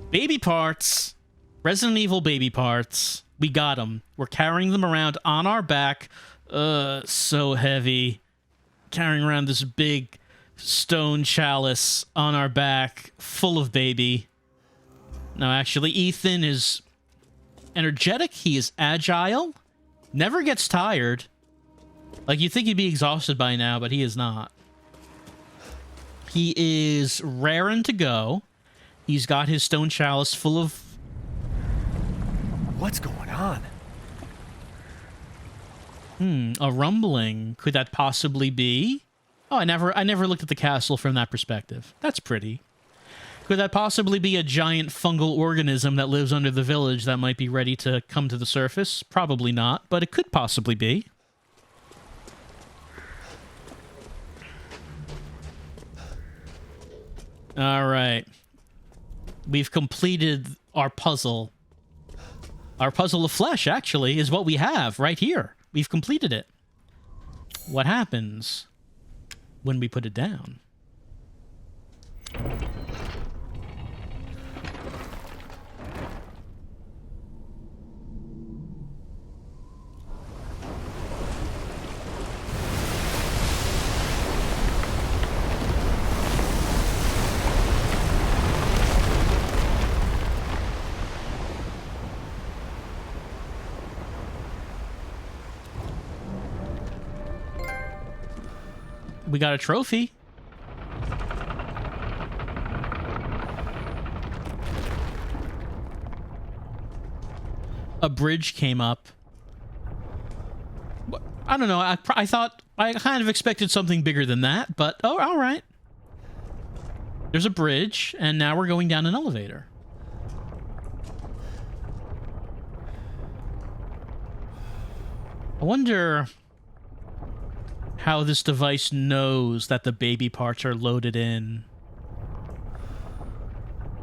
Baby parts. Resident Evil baby parts. We got them. We're carrying them around on our back. So heavy. Carrying around this big stone chalice on our back, full of baby. Now, actually, Ethan is energetic. He is agile. Never gets tired. Like, you'd think he'd be exhausted by now, but he is not. He is raring to go. He's got his stone chalice full of... What's going on? A rumbling. Could that possibly be? Oh, I never looked at the castle from that perspective. That's pretty. Could that possibly be a giant fungal organism that lives under the village that might be ready to come to the surface? Probably not, but it could possibly be. All right. We've completed our puzzle. Our puzzle of flesh, actually, is what we have right here. We've completed it. What happens when we put it down? We got a trophy. A bridge came up. I don't know. I thought... I kind of expected something bigger than that, but... Oh, all right. There's a bridge, and now we're going down an elevator. I wonder... how this device knows that the baby parts are loaded in.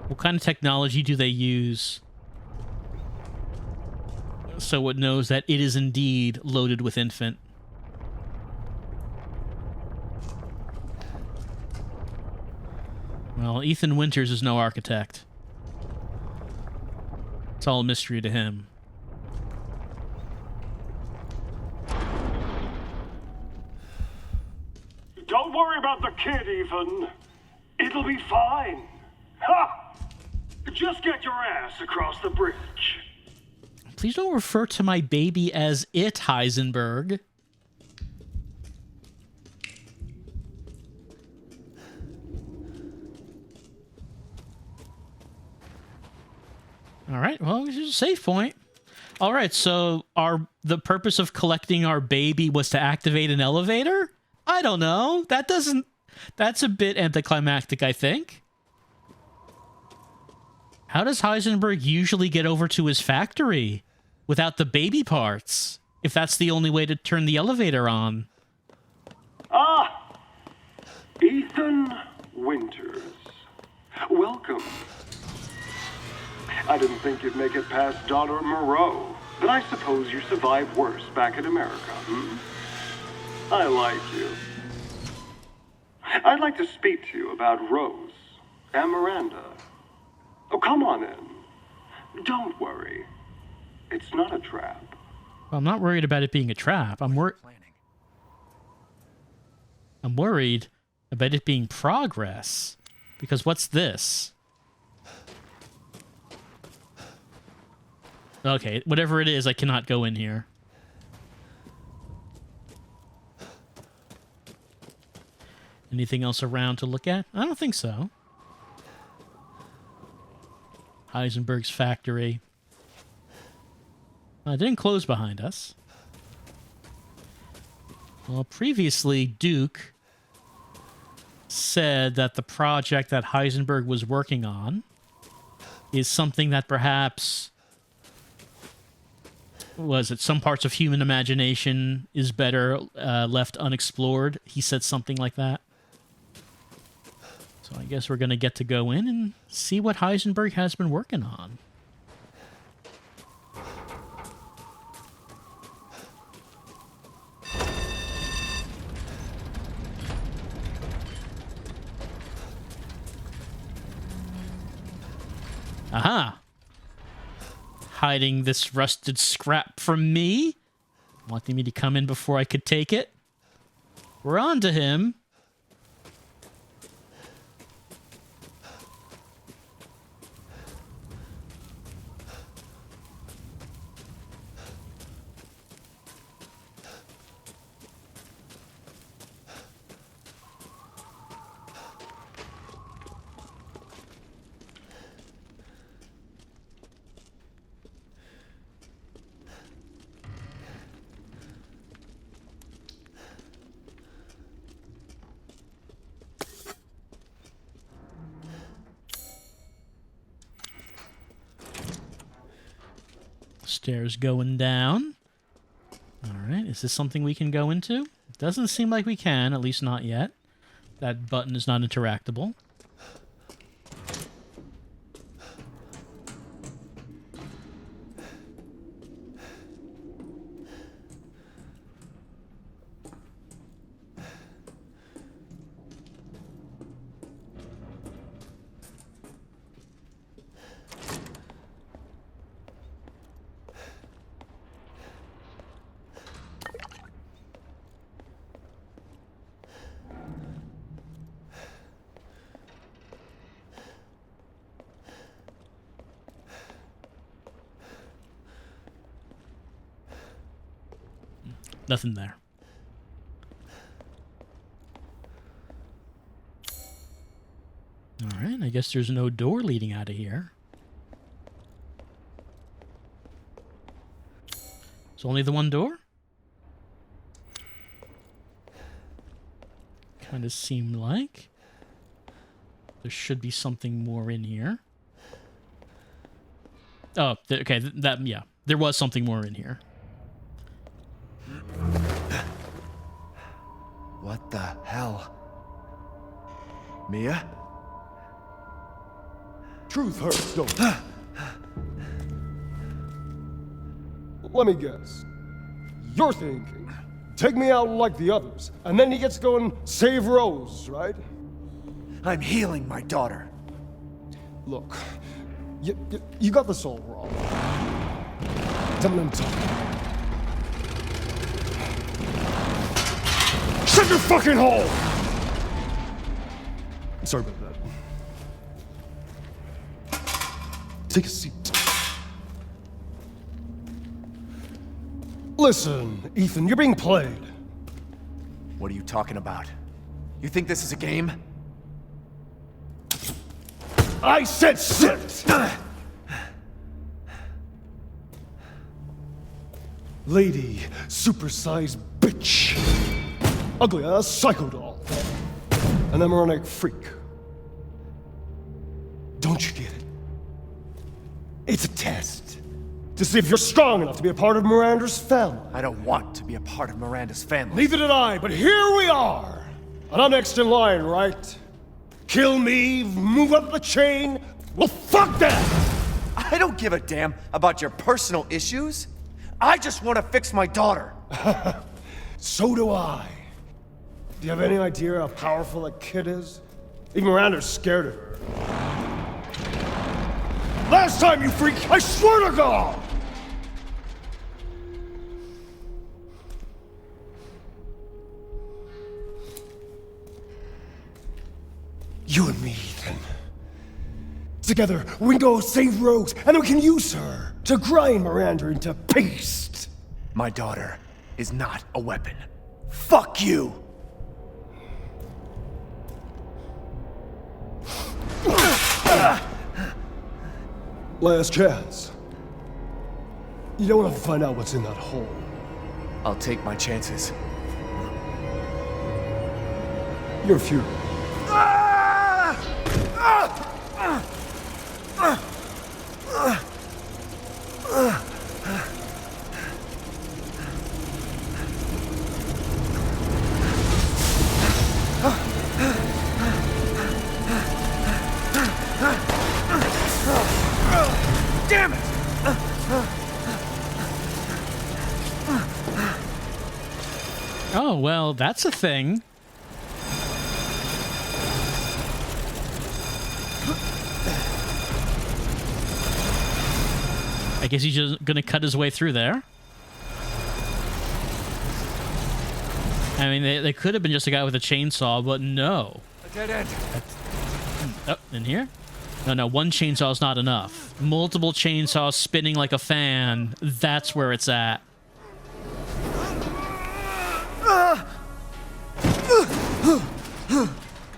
What kind of technology do they use so it knows that it is indeed loaded with infant? Well, Ethan Winters is no architect. It's all a mystery to him. Don't worry about the kid, Ethan. It'll be fine. Ha! Just get your ass across the bridge. Please don't refer to my baby as it, Heisenberg. All right, well, this is a safe point. All right, so the purpose of collecting our baby was to activate an elevator? I don't know. That's a bit anticlimactic, I think. How does Heisenberg usually get over to his factory without the baby parts, if that's the only way to turn the elevator on? Ah! Ethan Winters. Welcome. I didn't think you'd make it past Daughter Moreau, but I suppose you survived worse back in America, hmm? I like you. I'd like to speak to you about Rose and Miranda. Oh, come on in. Don't worry. It's not a trap. Well, I'm not worried about it being a trap. I'm worried about it being progress. Because what's this? Okay, whatever it is, I cannot go in here. Anything else around to look at? I don't think so. Heisenberg's factory. It didn't close behind us. Well, previously, Duke said that the project that Heisenberg was working on is something that perhaps... was it some parts of human imagination is better left unexplored? He said something like that. So I guess we're going to get to go in and see what Heisenberg has been working on. Aha. Hiding this rusted scrap from me? Wanting me to come in before I could take it? We're on to him. Stairs going down. All right, is this something we can go into? Doesn't seem like we can, at least not yet. That button is not interactable. Nothing there. All right, I guess there's no door leading out of here. It's only the one door? Kind of seemed like. There should be something more in here. Oh, okay, yeah. There was something more in here. What the hell? Mia? Truth hurts, don't it? Let me guess. You're thinking, take me out like the others, and then he gets to go and save Rose, right? I'm healing my daughter. Look, you got this all wrong. Tell me. Shut your fucking hole! Sorry about that. Take a seat. Listen, Ethan, you're being played. What are you talking about? You think this is a game? I said sit! Lady, supersized bitch. Ugly ass psycho doll. An embryonic freak. Don't you get it? It's a test. To see if you're strong enough to be a part of Miranda's family. I don't want to be a part of Miranda's family. Neither did I, but here we are. And I'm next in line, right? Kill me, move up the chain. Well, fuck that! I don't give a damn about your personal issues. I just want to fix my daughter. So do I. Do you have any idea how powerful that kid is? Even Miranda's scared of her. Last time, you freak, I swear to God! You and me, Ethan. Together, we can go save Rose, and then we can use her to grind Miranda into paste. My daughter is not a weapon. Fuck you! Last chance. You don't want to find out what's in that hole. I'll take my chances. You're furious. Damn it! Oh, well, that's a thing. guess he's just gonna cut his way through there. I mean, they could have been just a guy with a chainsaw, but no. A dead end. Oh, in here? No, one chainsaw is not enough. Multiple chainsaws spinning like a fan. That's where it's at.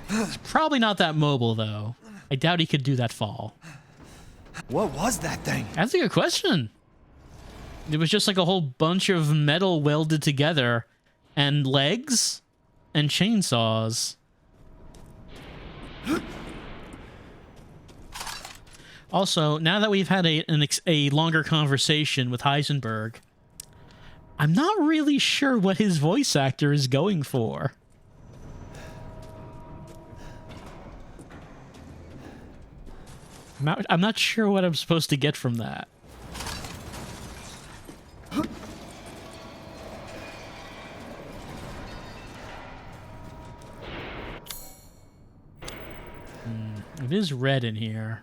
It's probably not that mobile, though. I doubt he could do that fall. What was that thing? That's a good question. It was just like a whole bunch of metal welded together, and legs, and chainsaws. Also, now that we've had a longer conversation with Heisenberg, I'm not really sure what his voice actor is going for. I'm not sure what I'm supposed to get from that. It is red in here.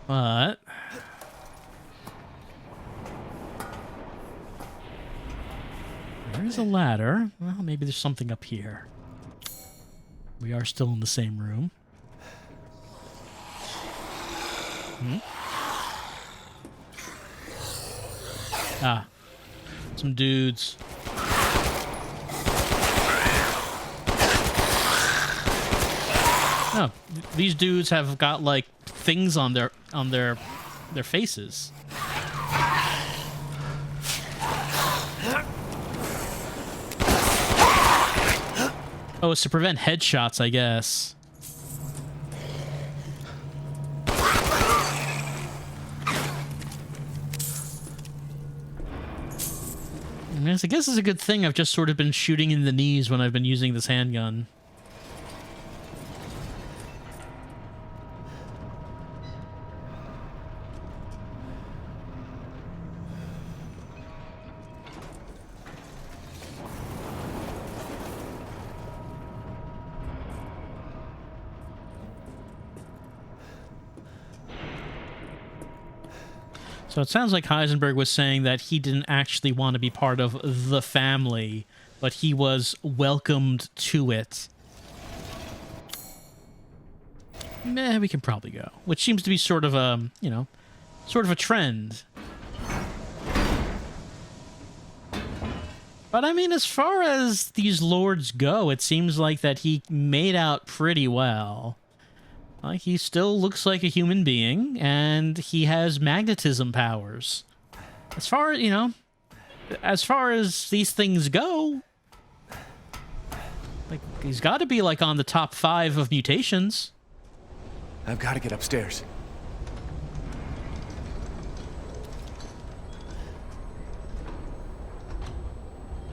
But there is a ladder. Well, maybe there's something up here. We are still in the same room. Ah, some dudes. Oh, these dudes have got like things on their faces. Oh, it's to prevent headshots, I guess. Yes, I guess it's a good thing I've just sort of been shooting in the knees when I've been using this handgun. So it sounds like Heisenberg was saying that he didn't actually want to be part of the family, but he was welcomed to it. Meh, we can probably go. Which seems to be sort of a, you know, sort of a trend. But I mean, as far as these lords go, it seems like that he made out pretty well. He still looks like a human being, and he has magnetism powers. As far as, you know, as far as these things go, like, he's got to be, like, on the top 5 of mutations. I've got to get upstairs.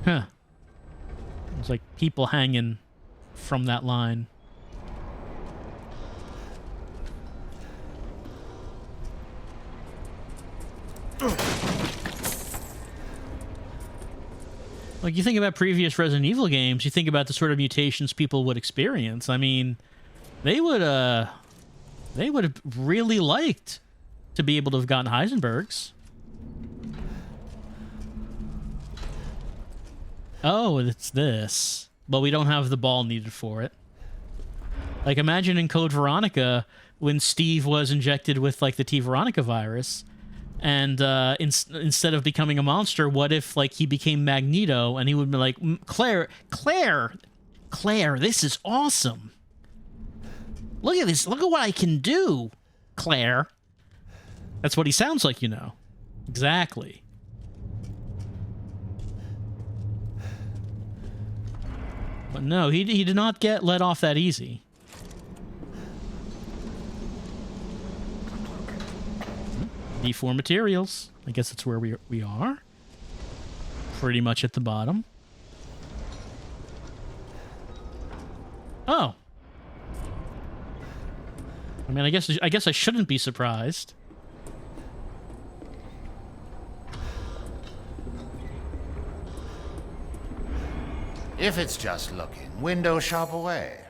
Huh. There's, like, people hanging from that line. Like, you think about previous Resident Evil games, you think about the sort of mutations people would experience. I mean, they would have really liked to be able to have gotten Heisenberg's. Oh, it's this. But we don't have the ball needed for it. Like, imagine in Code Veronica when Steve was injected with, like, the T. Veronica virus. And instead of becoming a monster, what if, like, he became Magneto and he would be like, Claire, this is awesome. Look at this. Look at what I can do, Claire. That's what he sounds like, you know. Exactly. But no, he did not get let off that easy. D4 materials. I guess that's where we are. Pretty much at the bottom. Oh. I mean, I guess I shouldn't be surprised. If it's just looking, window shop away.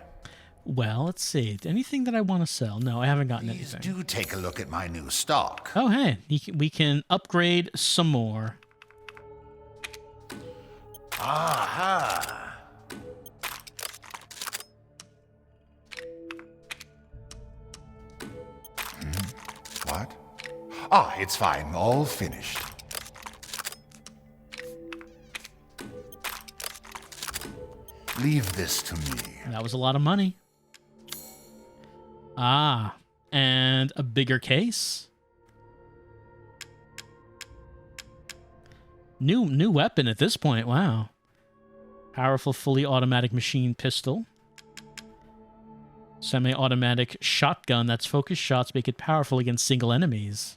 Well, let's see. Anything that I want to sell? No, I haven't gotten Please anything. do take a look at my new stock. Oh, hey, we can upgrade some more. Aha! What? Ah, it's fine. All finished. Leave this to me. That was a lot of money. Ah, and a bigger case. New weapon at this point. Wow. Powerful fully automatic machine pistol. Semi-automatic shotgun that's focused shots make it powerful against single enemies.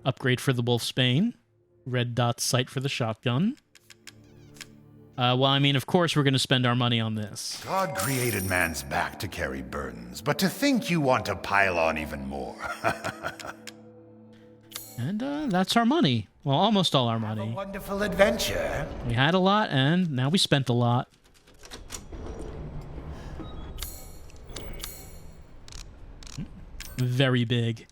Upgrade for the Wolfsbane. Red dot sight for the shotgun. Well, I mean, of course we're going to spend our money on this. God created man's back to carry burdens, but to think you want to pile on even more. And that's our money. Well, almost all our A money. wonderful adventure. We had a lot, and now we spent a lot. Very big.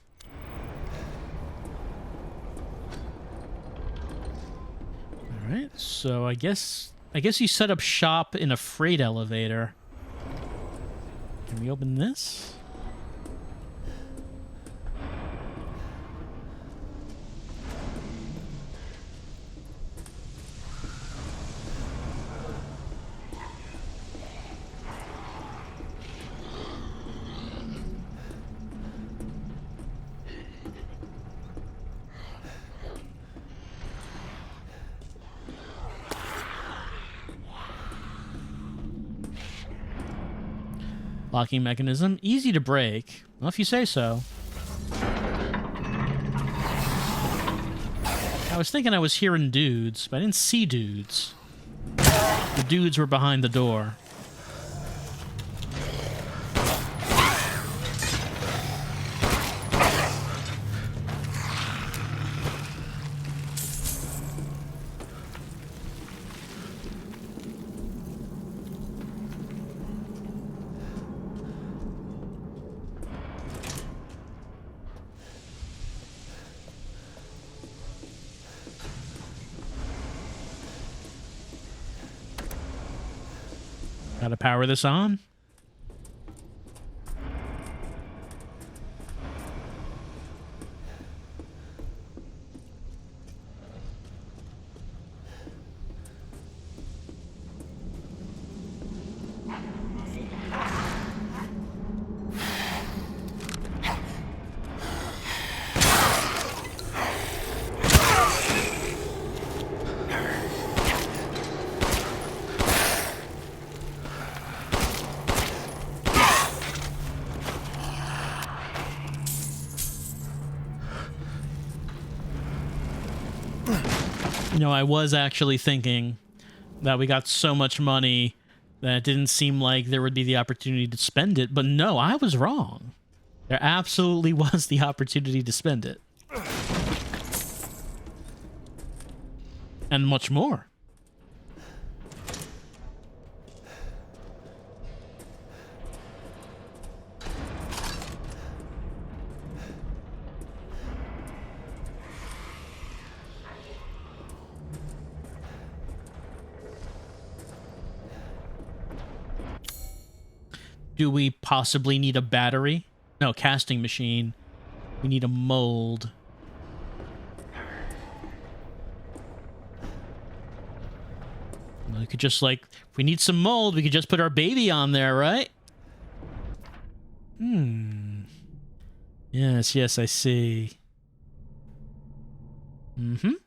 All right, so I guess you set up shop in a freight elevator. Can we open this? Locking mechanism. Easy to break. Well, if you say so. I was thinking I was hearing dudes, but I didn't see dudes. The dudes were behind the door. Gotta power this on. You know, I was actually thinking that we got so much money that it didn't seem like there would be the opportunity to spend it. But no, I was wrong. There absolutely was the opportunity to spend it. And much more. Do we possibly need a battery? No, casting machine. We need a mold. We could just, like, if we need some mold, we could just put our baby on there, right? Yes, yes, I see. You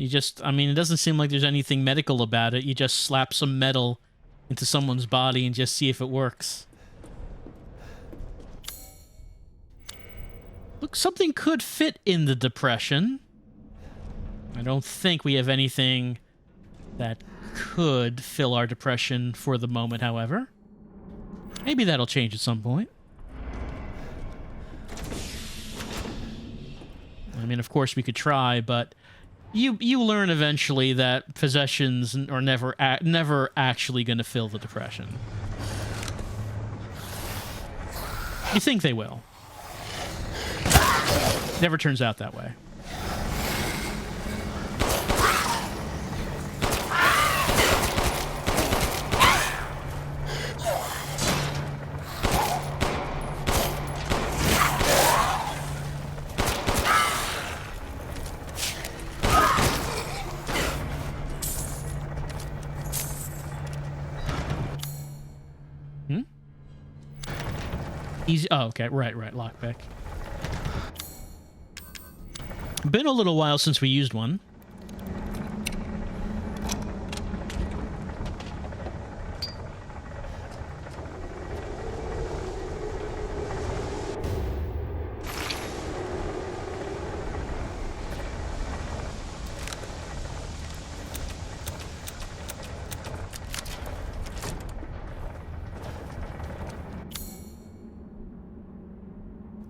just, I mean, it doesn't seem like there's anything medical about it. You just slap some metal into someone's body and just see if it works. Look, something could fit in the depression. I don't think we have anything that could fill our depression for the moment, however. Maybe that'll change at some point. I mean, of course we could try, but You learn eventually that possessions are never actually going to fill the depression. You think they will. Never turns out that way. Easy. Oh, okay. Right. Lockpick. Been a little while since we used one.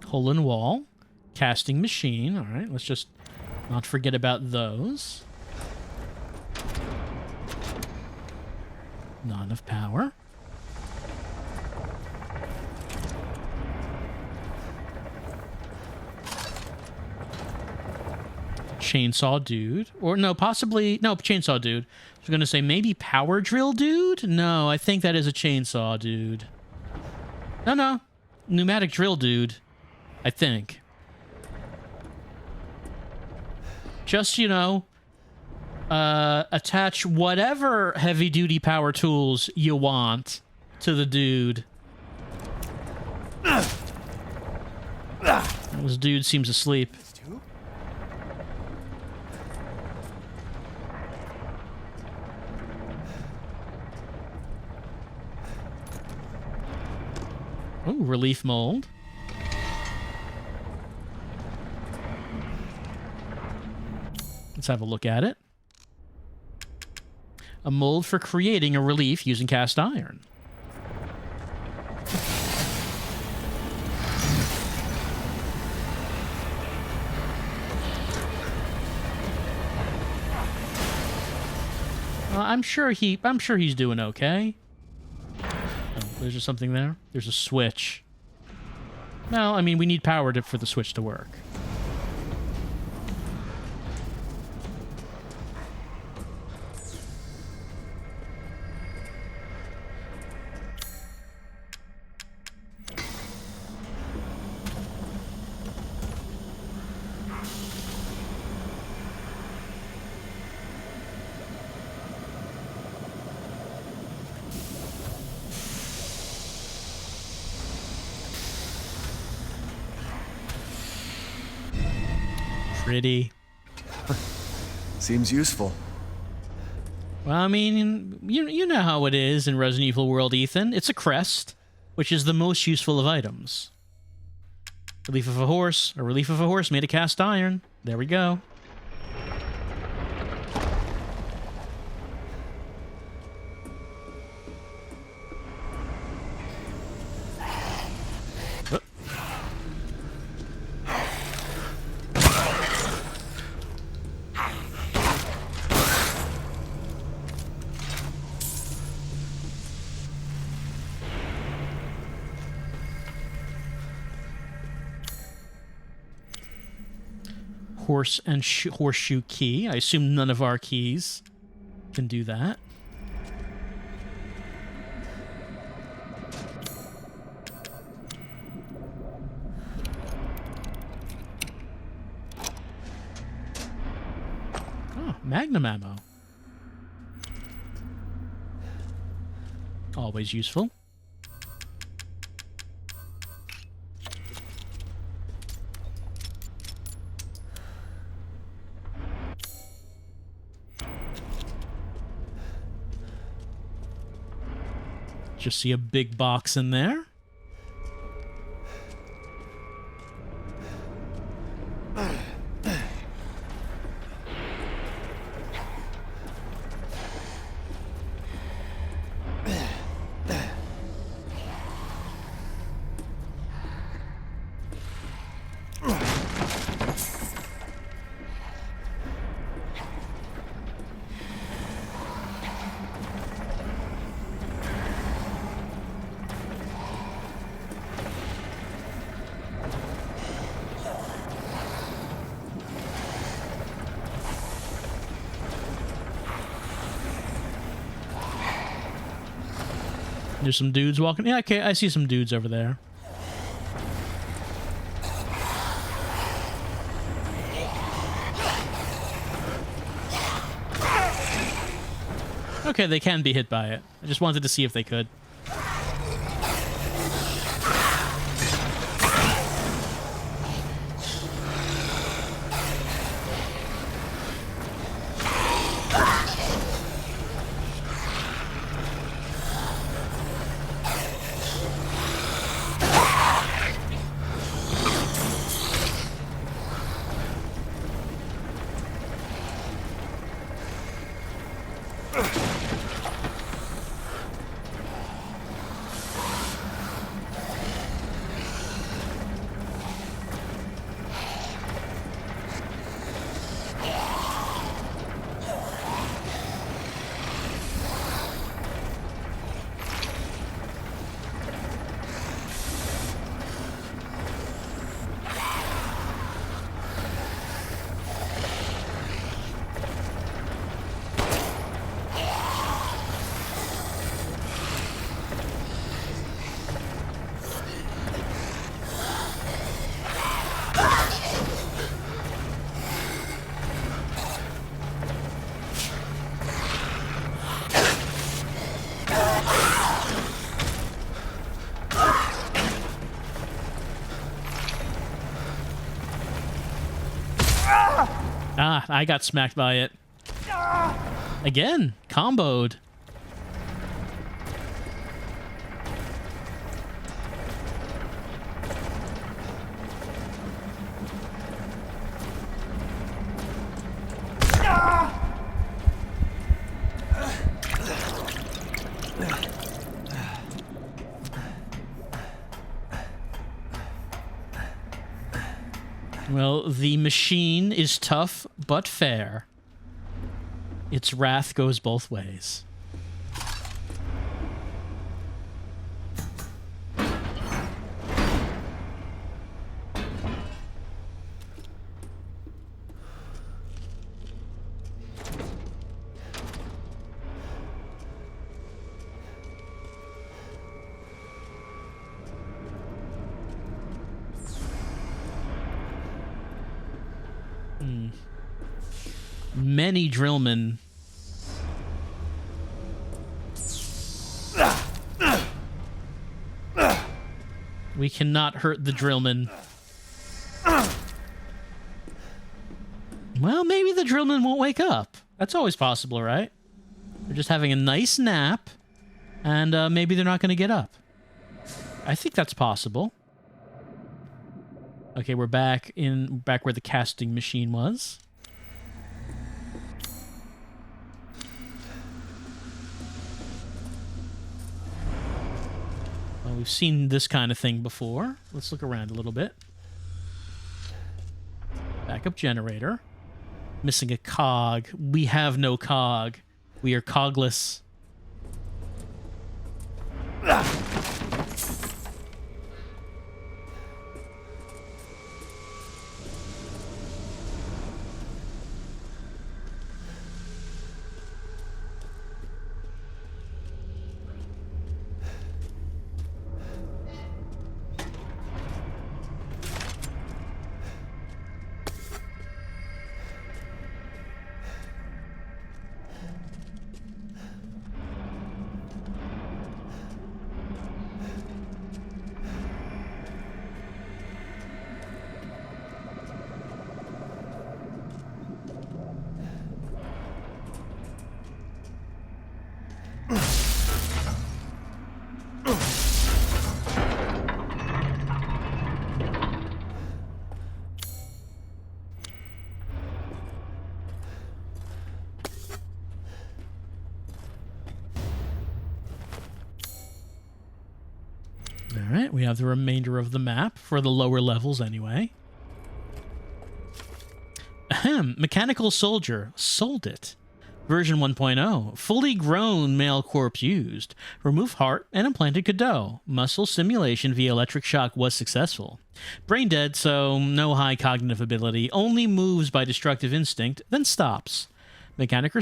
Hole in wall. Casting machine. All right, let's just not forget about those. Not enough power. Chainsaw dude. Or no, possibly... No, chainsaw dude. I was going to say maybe power drill dude? No, I think that is a chainsaw dude. No. Pneumatic drill dude. I think. Just, you know, attach whatever heavy-duty power tools you want to the dude. This dude seems asleep. Oh, relief mold. Let's have a look at it. A mold for creating a relief using cast iron. I'm sure he's doing okay. Oh, there's just something there. There's a switch. Well, I mean, we need power for the switch to work. Pretty. Seems useful. Well, I mean, you know how it is in Resident Evil world, Ethan. It's a crest, which is the most useful of items. Relief of a horse. A relief of a horse made of cast iron. There we go. Horse and horseshoe key. I assume none of our keys can do that. Oh, magnum ammo. Always useful. Just see a big box in there. There's some dudes walking. Yeah, okay, I see some dudes over there. Okay, they can be hit by it. I just wanted to see if they could. Ah, I got smacked by it. Again, comboed. Well, the machine is tough but fair. Its wrath goes both ways. Many drillmen. We cannot hurt the drillmen. Well, maybe the drillmen won't wake up. That's always possible, right? They're just having a nice nap, and maybe they're not going to get up. I think that's possible. Okay, we're back where the casting machine was. Well, we've seen this kind of thing before. Let's look around a little bit. Backup generator. Missing a cog. We have no cog. We are cogless. Alright, we have the remainder of the map for the lower levels anyway. Ahem, Mechanical Soldier. Sold it. Version 1.0. Fully grown male corpse used. Remove heart and implanted cadeau. Muscle stimulation via electric shock was successful. Brain dead, so no high cognitive ability. Only moves by destructive instinct, then stops. Mechanical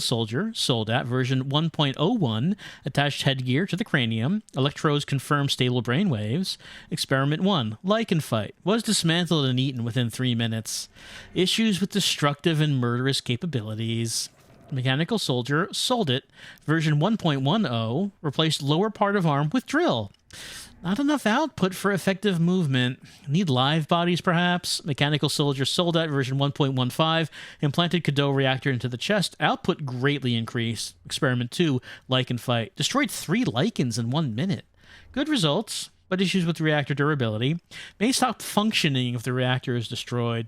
soldier, sold at version 1.01, attached headgear to the cranium, electrodes confirm stable brainwaves. Experiment 1, lichen fight, was dismantled and eaten within 3 minutes. Issues with destructive and murderous capabilities. Mechanical soldier, sold it, version 1.10, replaced lower part of arm with drill. Not enough output for effective movement. Need live bodies, perhaps? Mechanical soldier, sold at version 1.15, implanted Cadeau reactor into the chest. Output greatly increased. Experiment 2, lichen fight. Destroyed 3 lichens in 1 minute. Good results, but issues with reactor durability. May stop functioning if the reactor is destroyed.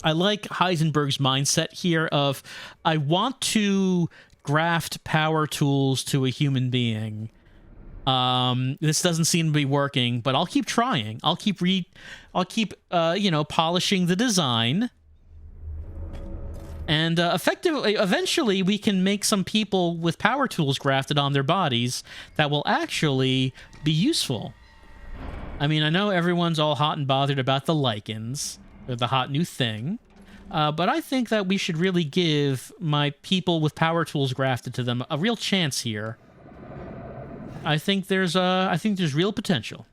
I like Heisenberg's mindset here of, I want to graft power tools to a human being. This doesn't seem to be working, but I'll keep trying. I'll keep polishing the design. And eventually we can make some people with power tools grafted on their bodies that will actually be useful. I mean, I know everyone's all hot and bothered about the lichens. They're the hot new thing. But I think that we should really give my people with power tools grafted to them a real chance here. I think there's real potential.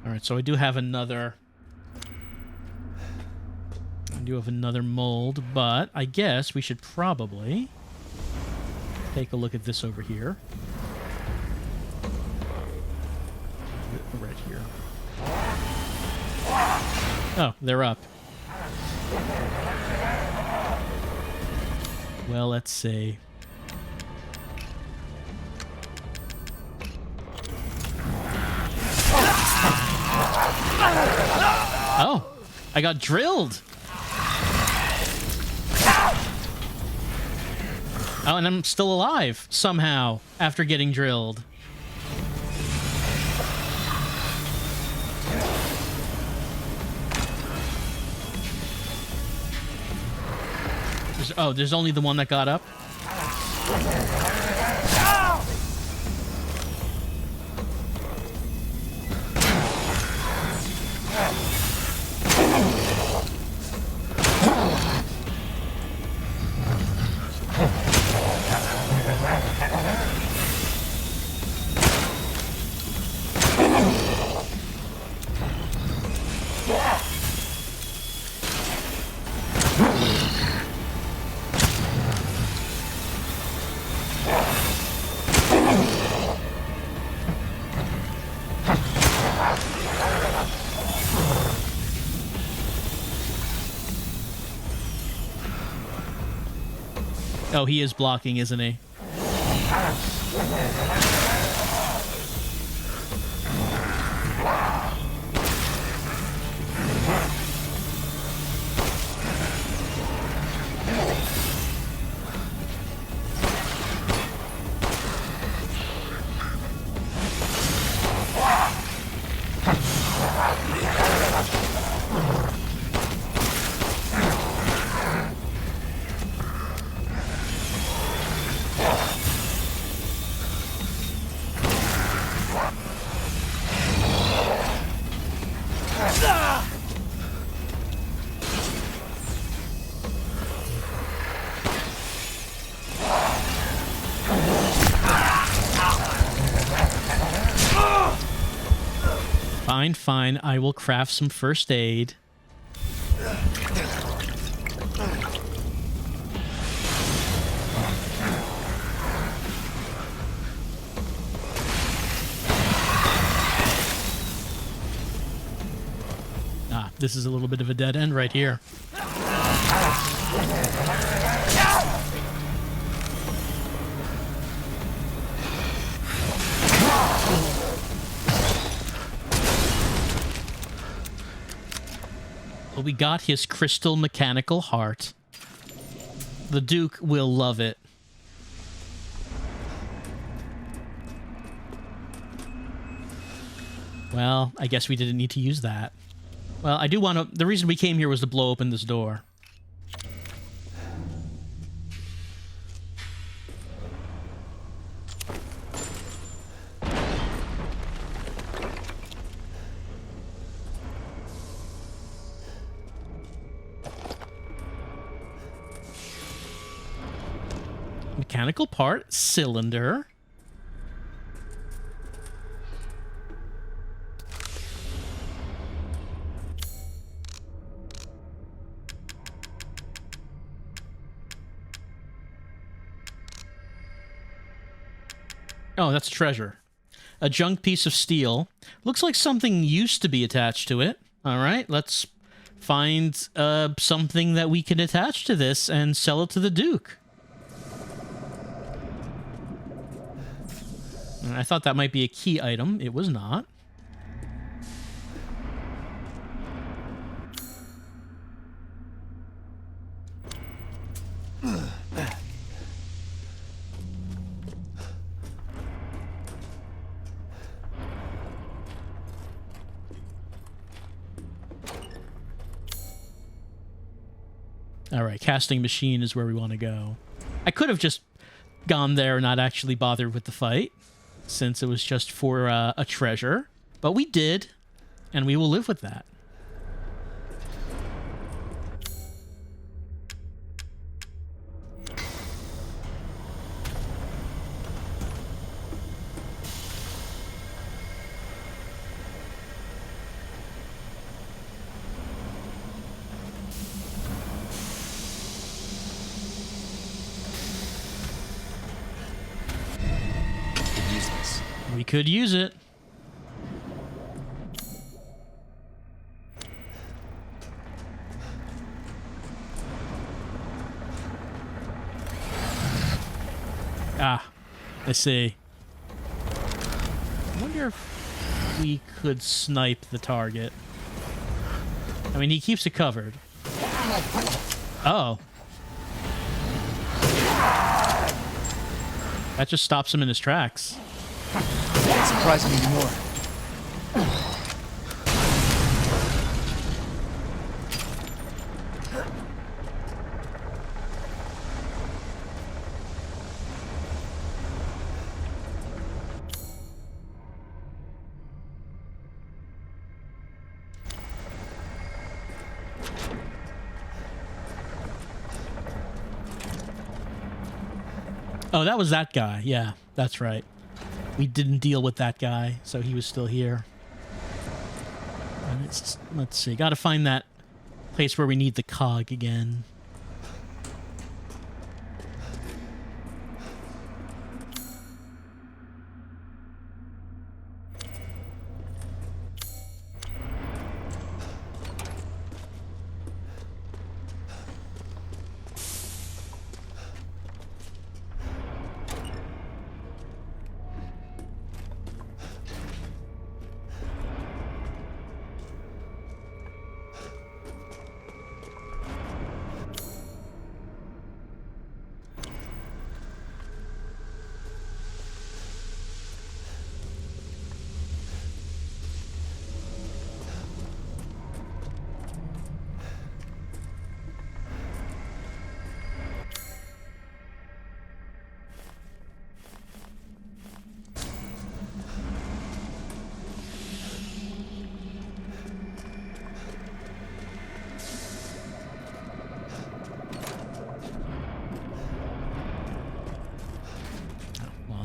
All right, so I do have another mold, but I guess we should probably take a look at this over here. Right here. Oh, they're up. Well, let's see. Oh, I got drilled. Oh, and I'm still alive somehow after getting drilled. There's only the one that got up? Oh, he is blocking, isn't he? Fine. I will craft some first aid. Ah, this is a little bit of a dead end right here. Well, we got his crystal mechanical heart. The Duke will love it. Well, I guess we didn't need to use that. Well, I do want to... The reason we came here was to blow open this door. mechanical part, cylinder. Oh, that's a treasure. A junk piece of steel. Looks like something used to be attached to it. All right, let's find something that we can attach to this and sell it to the Duke. I thought that might be a key item. It was not. All right, casting machine is where we want to go. I could have just gone there and not actually bothered with the fight, since it was just for a treasure. But we did, and we will live with that. We could use it. Ah, I see. I wonder if we could snipe the target. I mean, he keeps it covered. Oh. That just stops him in his tracks. Surprising me more. Oh, that was that guy. Yeah, that's right. We didn't deal with that guy, so he was still here. And let's see. Got to find that place where we need the cog again.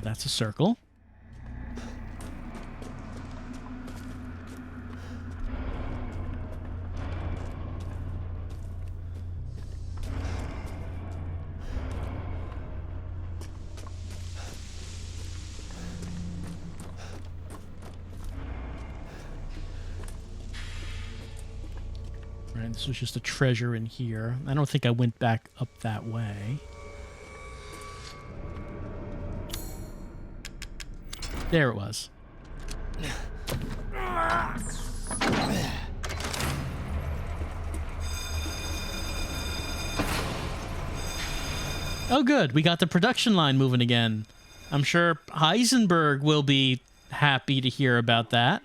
That's a circle. Right, this was just a treasure in here. I don't think I went back up that way. There it was. Oh, good. We got the production line moving again. I'm sure Heisenberg will be happy to hear about that.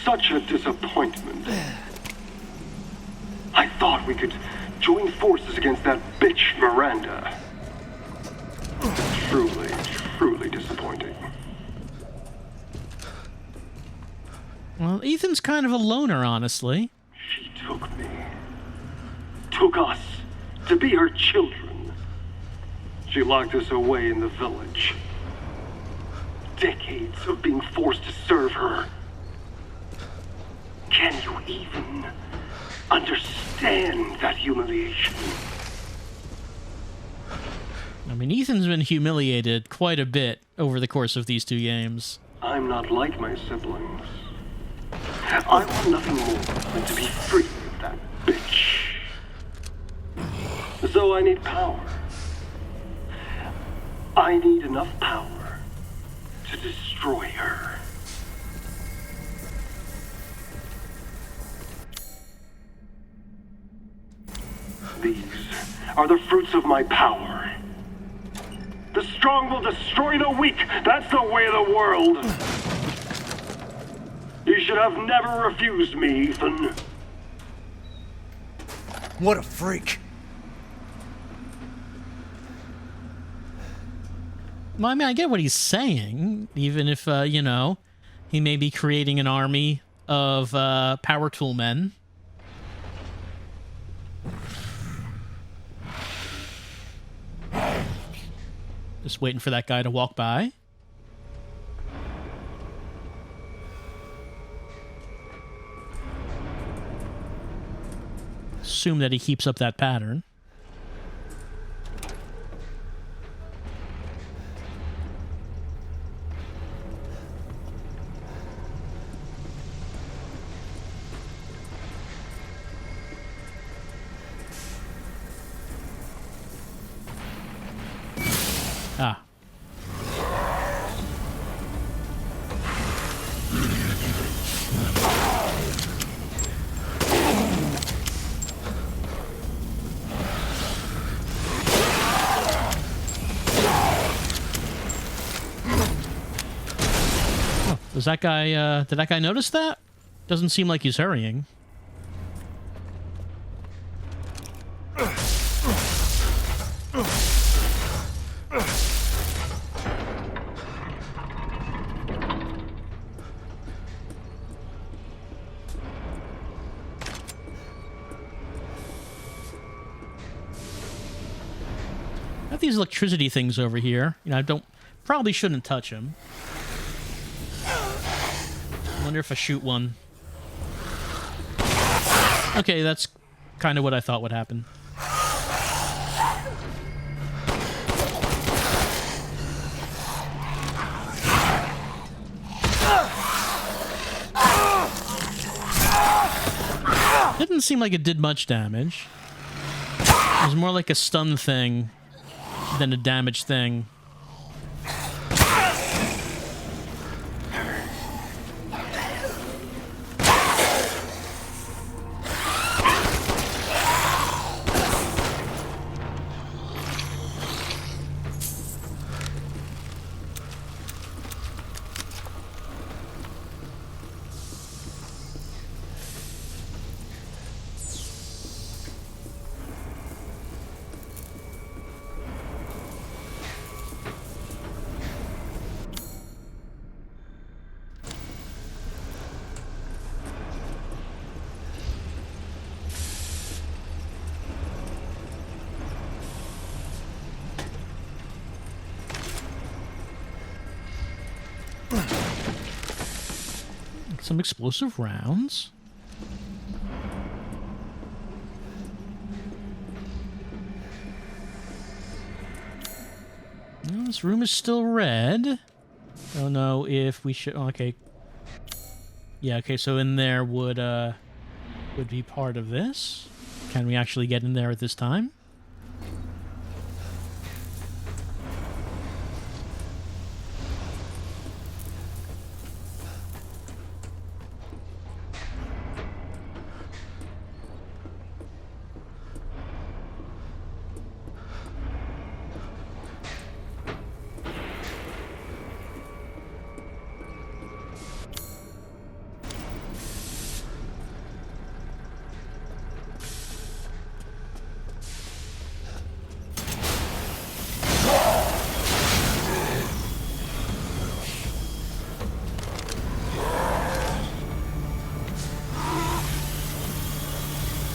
Such a disappointment. I thought we could join forces against that bitch Miranda. Truly, truly disappointing. Well, Ethan's kind of a loner, honestly. She took us, to be her children. She locked us away in the village. Decades of being forced to serve her. Can you even understand that humiliation? I mean, Ethan's been humiliated quite a bit over the course of these 2 games. I'm not like my siblings. I want nothing more than to be free of that bitch. So I need power. I need enough power to destroy her. These are the fruits of my power. The strong will destroy the weak. That's the way of the world. You should have never refused me, Ethan. What a freak. Well, I mean, I get what he's saying, even if, you know, he may be creating an army of power tool men. Just waiting for that guy to walk by. Assume that he keeps up that pattern. Ah. Oh, was that guy, did that guy notice that? Doesn't seem like he's hurrying. These electricity things over here. You know, I probably shouldn't touch them. I wonder if I shoot one. Okay, that's kind of what I thought would happen. Didn't seem like it did much damage. It was more like a stun thing than a damage thing. Some explosive rounds. Well, this room is still red. I don't know if we should... Oh, okay. Yeah, okay, so in there would be part of this. Can we actually get in there at this time?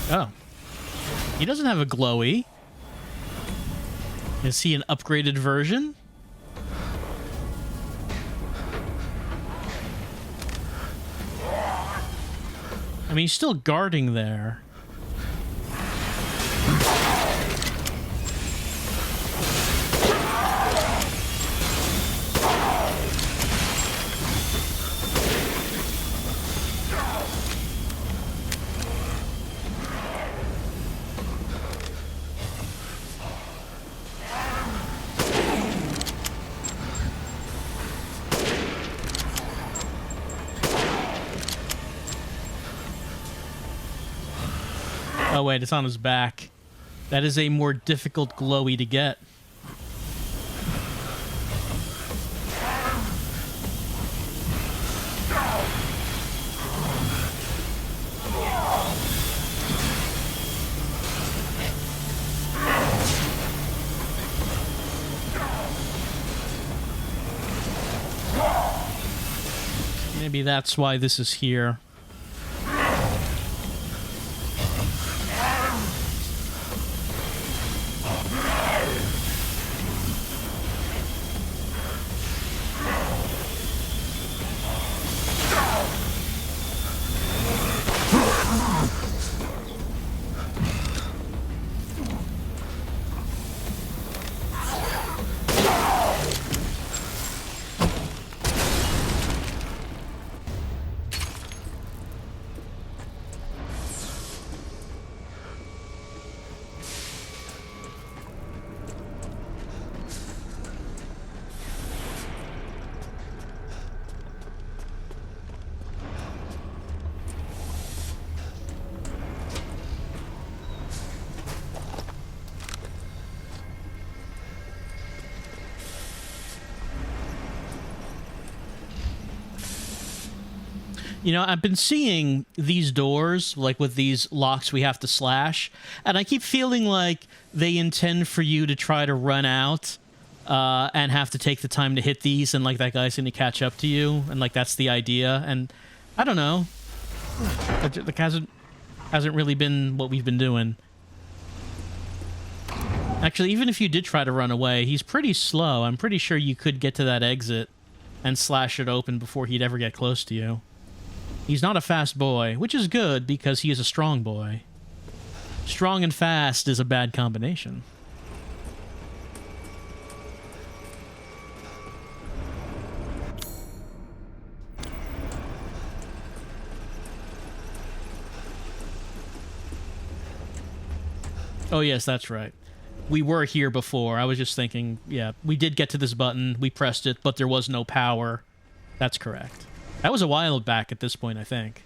Oh. He doesn't have a glowy. Is he an upgraded version? I mean, he's still guarding there. Oh wait, it's on his back. That is a more difficult glowy to get. Maybe that's why this is here. You know, I've been seeing these doors, like with these locks we have to slash, and I keep feeling like they intend for you to try to run out and have to take the time to hit these, and like that guy's going to catch up to you, and like that's the idea. And I don't know. It hasn't really been what we've been doing. Actually, even if you did try to run away, he's pretty slow. I'm pretty sure you could get to that exit and slash it open before he'd ever get close to you. He's not a fast boy, which is good because he is a strong boy. Strong and fast is a bad combination. Oh yes, that's right. We were here before. I was just thinking, yeah, we did get to this button, we pressed it, but there was no power. That's correct. That was a while back at this point, I think.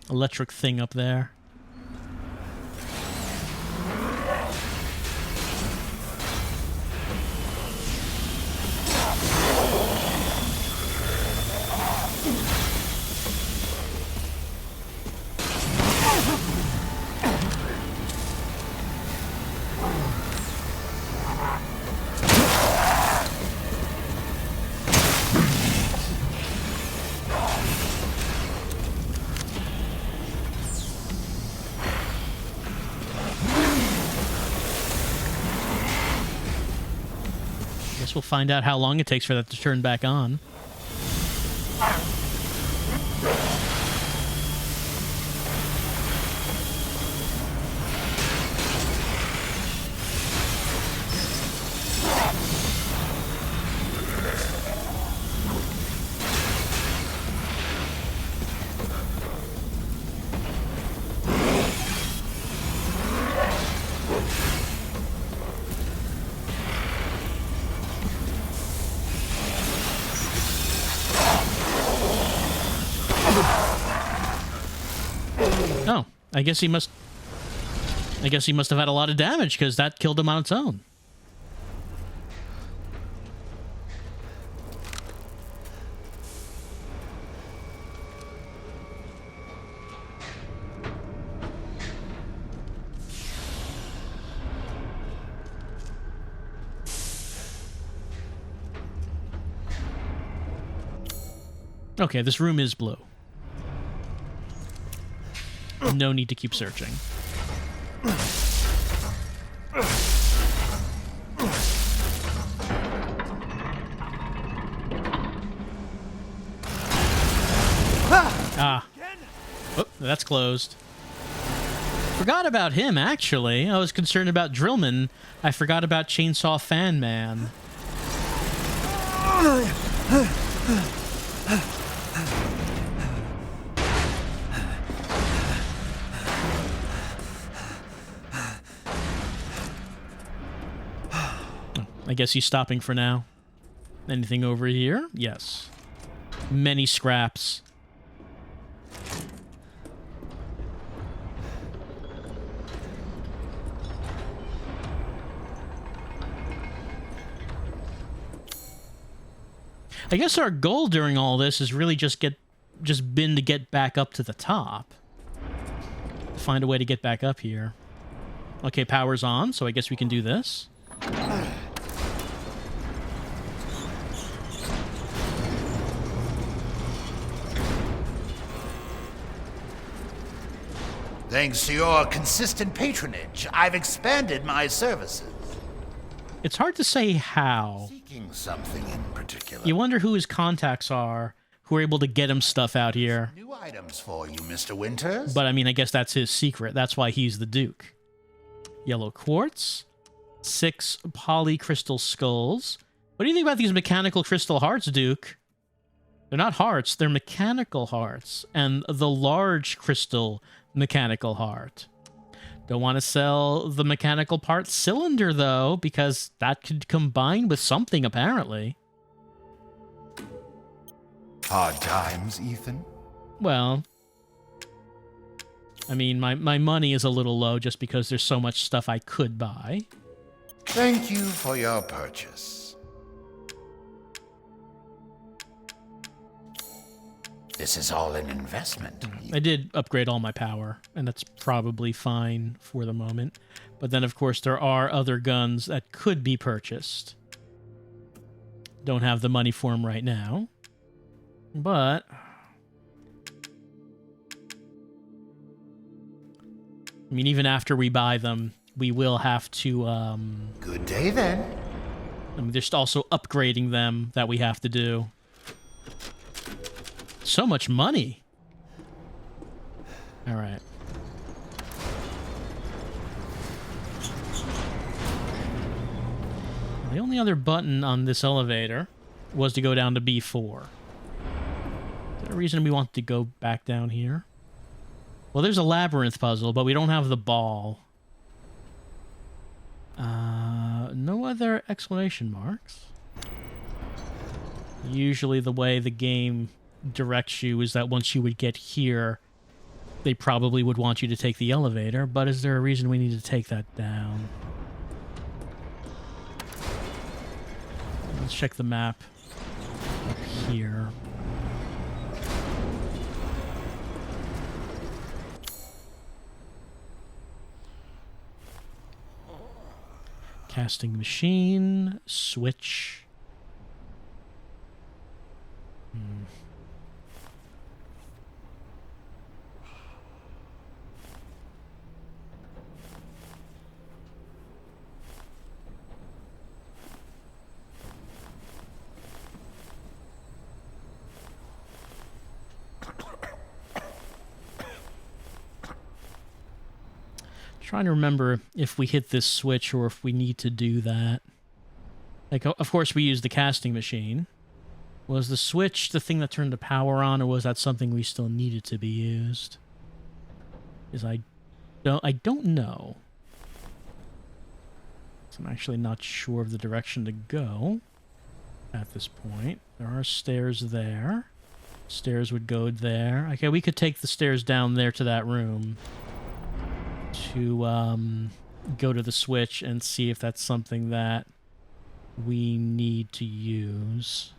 Electric thing up there. We'll find out how long it takes for that to turn back on. Oh, I guess he must have had a lot of damage because that killed him on its own. Okay, this room is blue. No need to keep searching. Ah. Oh, that's closed. Forgot about him, actually. I was concerned about Drillman. I forgot about Chainsaw Fan Man. I guess he's stopping for now. Anything over here? Yes. Many scraps. I guess our goal during all this is really just been to get back up to the top. Find a way to get back up here. Okay, power's on, so I guess we can do this. Thanks to your consistent patronage, I've expanded my services. It's hard to say how. Seeking something in particular. You wonder who his contacts are who are able to get him stuff out here. New items for you, Mr. Winters. But I mean, I guess that's his secret. That's why he's the Duke. Yellow quartz. 6 polycrystal skulls. What do you think about these mechanical crystal hearts, Duke? They're not hearts, they're mechanical hearts. And the large crystal mechanical heart. Don't want to sell the mechanical part cylinder, though, because that could combine with something, apparently. Hard times, Ethan? Well, I mean, my money is a little low just because there's so much stuff I could buy. Thank you for your purchase. This is all an investment. I did upgrade all my power, and that's probably fine for the moment. But then, of course, there are other guns that could be purchased. Don't have the money for them right now. But I mean, even after we buy them, we will have to... Good day, then. I mean, there's also upgrading them that we have to do. So much money. All right. The only other button on this elevator was to go down to B4. Is there a reason we want to go back down here? Well, there's a labyrinth puzzle, but we don't have the ball. No other exclamation marks. Usually the way the game directs you is that once you would get here, they probably would want you to take the elevator, but is there a reason we need to take that down? Let's check the map up here. Casting machine, switch. Trying to remember if we hit this switch or if we need to do that. Like, of course, we use the casting machine. Was the switch the thing that turned the power on, or was that something we still needed to be used? Because I don't know. So I'm actually not sure of the direction to go at this point. There are stairs there. Stairs would go there. Okay, we could take the stairs down there to that room to go to the switch and see if that's something that we need to use.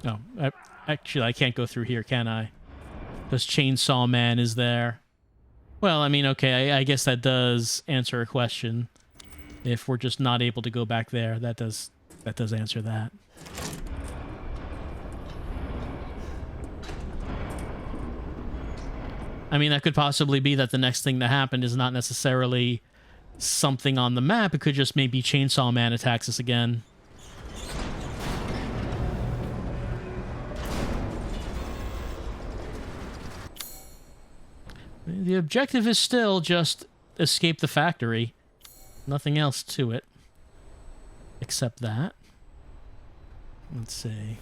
Oh, actually, I can't go through here, can I? Because Chainsaw Man is there. Well, I mean, okay, I guess that does answer a question. If we're just not able to go back there, that does answer that. I mean, that could possibly be that the next thing that happened is not necessarily something on the map. It could just maybe Chainsaw Man attacks us again. The objective is still just escape the factory. Nothing else to it. Except that. Let's see.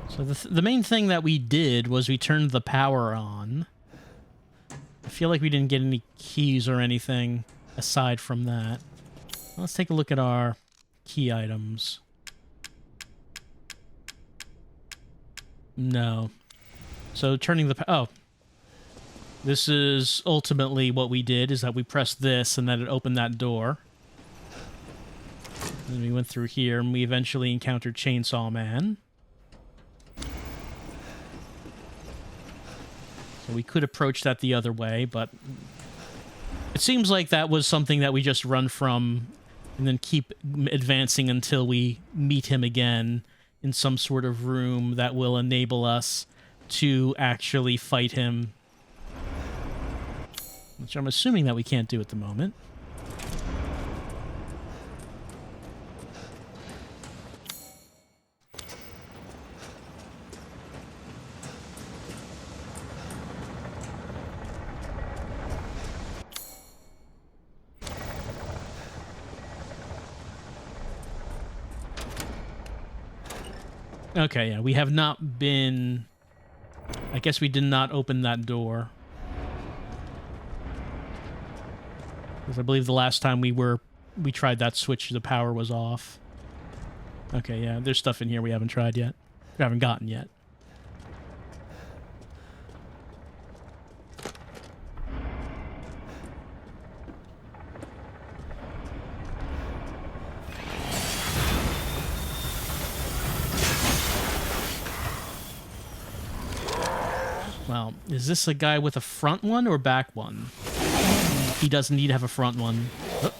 So the main thing that we did was we turned the power on. I feel like we didn't get any keys or anything aside from that. Let's take a look at our key items. No. So turning the... Oh. This is ultimately what we did, is that we pressed this and then it opened that door. And we went through here and we eventually encountered Chainsaw Man. So we could approach that the other way, but it seems like that was something that we just run from and then keep advancing until we meet him again in some sort of room that will enable us to actually fight him. Which I'm assuming that we can't do at the moment. Okay, yeah, we have not been... I guess we did not open that door. Because I believe the last time we tried that switch, the power was off. Okay, yeah, there's stuff in here we haven't tried yet. We haven't gotten yet. Well, is this a guy with a front one or back one? He doesn't need to have a front one. Oh.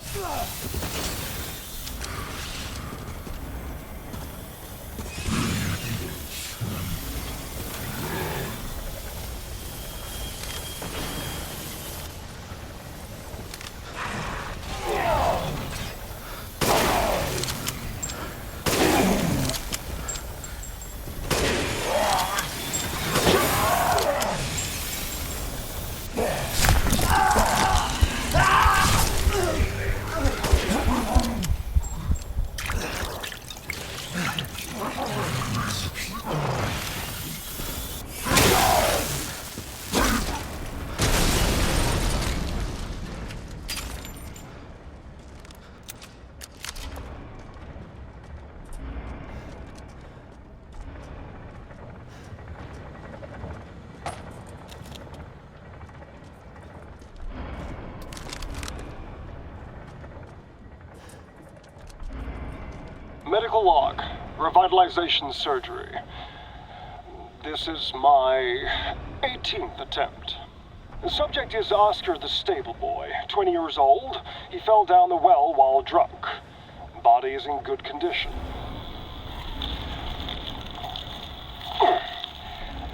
Medical log. Revitalization surgery. This is my 18th attempt. The subject is Oscar the stable boy, 20 years old. He fell down the well while drunk. Body is in good condition.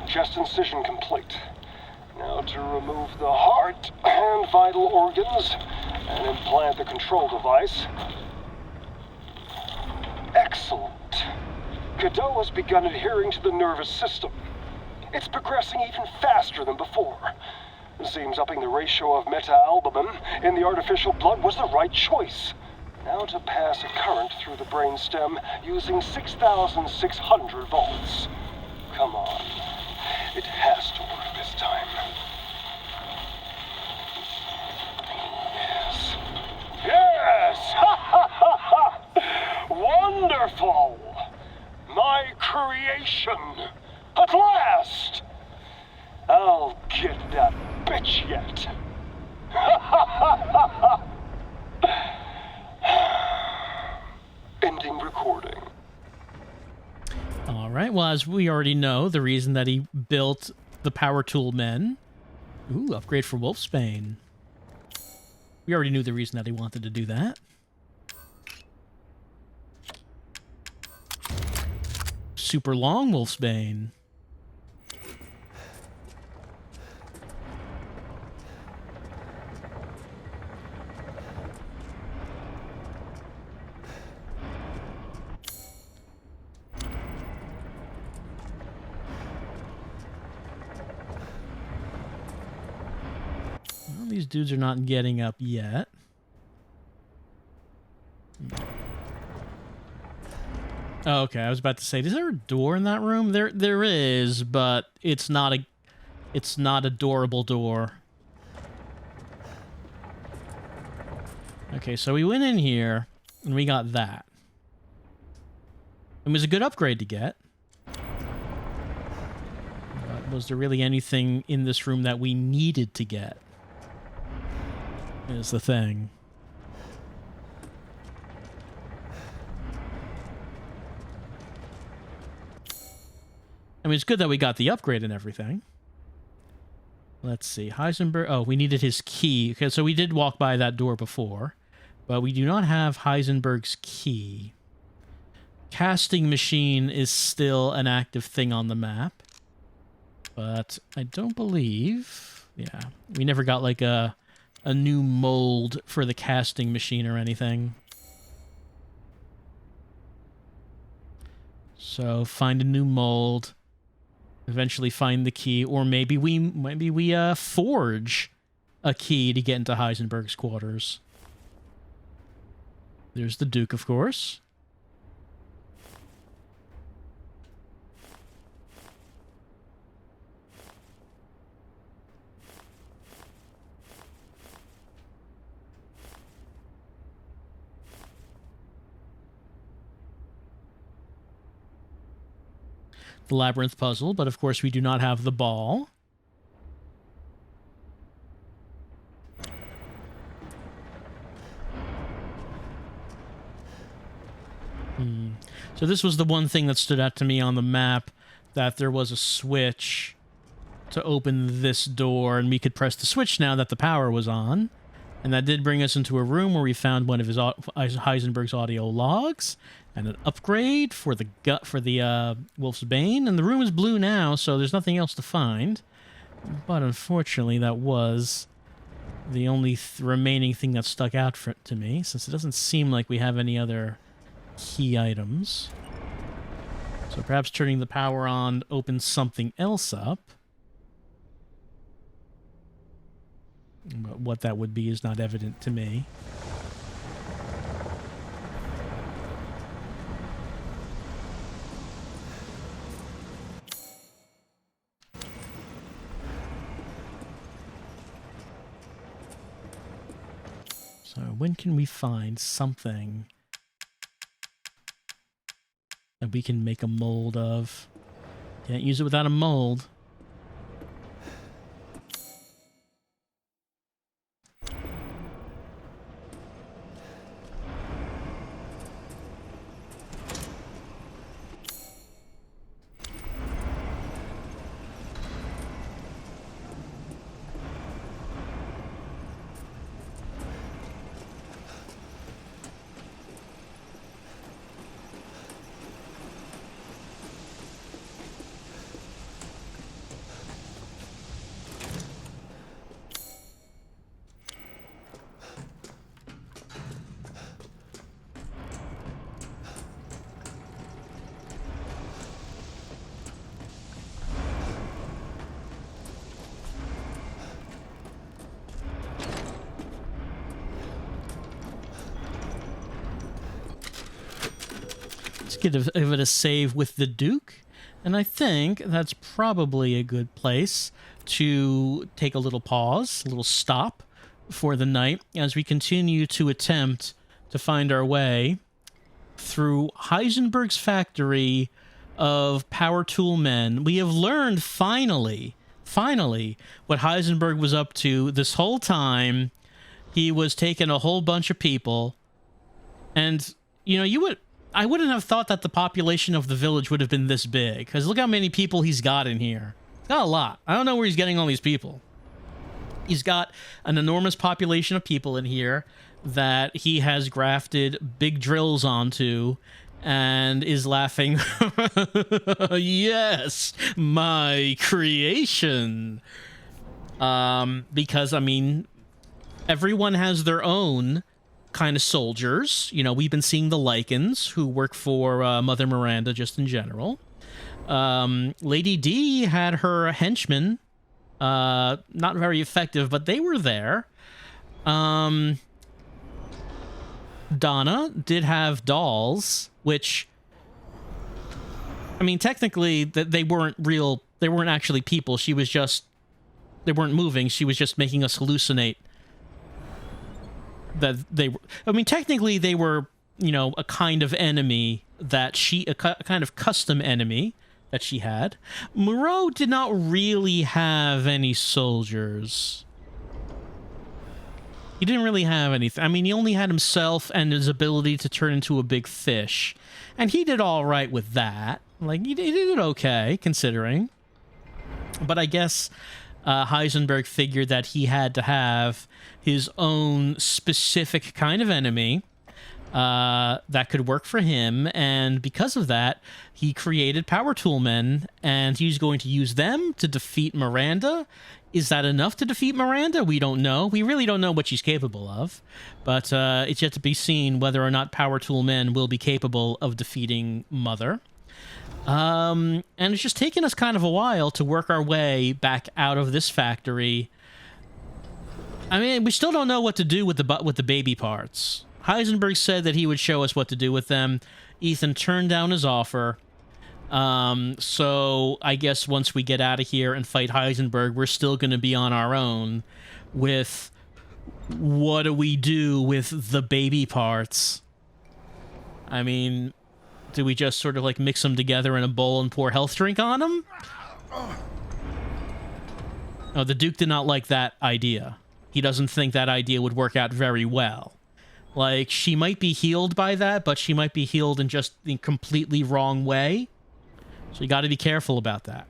Chest incision complete. Now to remove the heart and vital organs and implant the control device. Excellent. Cadeau has begun adhering to the nervous system. It's progressing even faster than before. Seems upping the ratio of meta-albumin in the artificial blood was the right choice. Now to pass a current through the brainstem using 6,600 volts. Come on. It has to work this time. Yes. Yes! Ha ha ha ha! Wonderful! My creation. At last! I'll get that bitch yet. Ending recording. All right. Well, as we already know, the reason that he built the power tool men. Ooh, upgrade for Wolfsbane. We already knew the reason that he wanted to do that. Super long Wolfsbane. Well, these dudes are not getting up yet. Oh, okay, I was about to say, is there a door in that room? There is, but it's not a durable door. Okay, so we went in here and we got that. It was a good upgrade to get. But was there really anything in this room that we needed to get? Is the thing. I mean, it's good that we got the upgrade and everything. Let's see. Heisenberg... Oh, we needed his key. Okay, so we did walk by that door before. But we do not have Heisenberg's key. Casting machine is still an active thing on the map. But I don't believe... Yeah, we never got, like, a new mold for the casting machine or anything. So, find a new mold... Eventually find the key, or maybe we forge a key to get into Heisenberg's quarters. There's the Duke, of course. The labyrinth puzzle, but of course we do not have the ball. So this was the one thing that stood out to me on the map, that there was a switch to open this door, and we could press the switch now that the power was on. And that did bring us into a room where we found one of Heisenberg's audio logs and an upgrade for the Wolf's Bane. And the room is blue now, so there's nothing else to find. But unfortunately, that was the only remaining thing that stuck out to me, since it doesn't seem like we have any other key items. So perhaps turning the power on opens something else up. But what that would be is not evident to me. So when can we find something that we can make a mold of? Can't use it without a mold. Give it a save with the Duke, and I think that's probably a good place to take a little pause, a little stop for the night as we continue to attempt to find our way through Heisenberg's factory of power tool men. We have learned finally, what Heisenberg was up to this whole time. He was taking a whole bunch of people, and you know, I wouldn't have thought that the population of the village would have been this big, because look how many people he's got in here. He's got a lot. I don't know where he's getting all these people. He's got an enormous population of people in here that he has grafted big drills onto and is laughing. Yes, my creation. Because, I mean, everyone has their own kind of soldiers. You know, we've been seeing the Lycans who work for Mother Miranda just in general. Lady D had her henchmen. Not very effective, but they were there. Donna did have dolls, which, I mean, technically they weren't real. They weren't actually people. She was just, they weren't moving. She was just making us hallucinate that they were. I mean, technically they were, you know, a kind of enemy that a kind of custom enemy that she had. Moreau did not really have any soldiers. He didn't really have anything. I mean, he only had himself and his ability to turn into a big fish. And he did all right with that. Like, he did okay, considering. But I guess Heisenberg figured that he had to have his own specific kind of enemy that could work for him, and because of that, he created Power Tool Men, and he's going to use them to defeat Miranda. Is that enough to defeat Miranda? We don't know. We really don't know what she's capable of, but it's yet to be seen whether or not Power Tool Men will be capable of defeating Mother. And it's just taken us kind of a while to work our way back out of this factory. I mean, we still don't know what to do with the baby parts. Heisenberg said that he would show us what to do with them. Ethan turned down his offer. So I guess once we get out of here and fight Heisenberg, we're still going to be on our own with what do we do with the baby parts? I mean, do we just sort of like mix them together in a bowl and pour health drink on them? Oh, the Duke did not like that idea. He doesn't think that idea would work out very well. Like, she might be healed by that, but she might be healed in just the completely wrong way. So you got to be careful about that.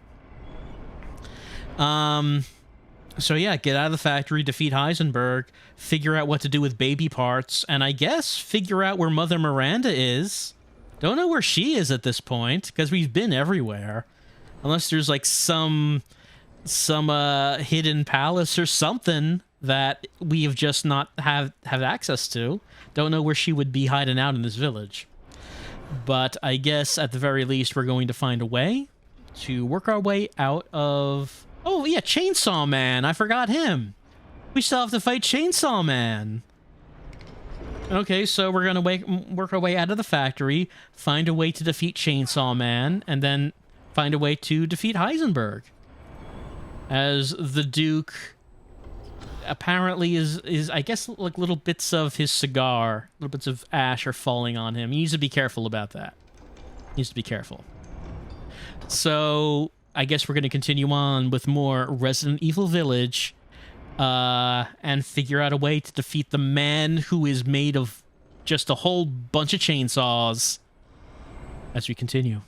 So yeah, get out of the factory, defeat Heisenberg, figure out what to do with baby parts, and I guess figure out where Mother Miranda is. Don't know where she is at this point, because we've been everywhere. Unless there's like some hidden palace or something that we have just not have access to. Don't know where she would be hiding out in this village. But I guess at the very least we're going to find a way to work our way out of... Oh yeah, Chainsaw Man. I forgot him. We still have to fight Chainsaw Man. Okay, so we're going to work our way out of the factory, find a way to defeat Chainsaw Man, and then find a way to defeat Heisenberg. As the Duke apparently is I guess like little bits of his cigar, little bits of ash are falling on him. He needs to be careful about that. He needs to be careful. So I guess we're going to continue on with more Resident Evil Village and figure out a way to defeat the man who is made of just a whole bunch of chainsaws as we continue.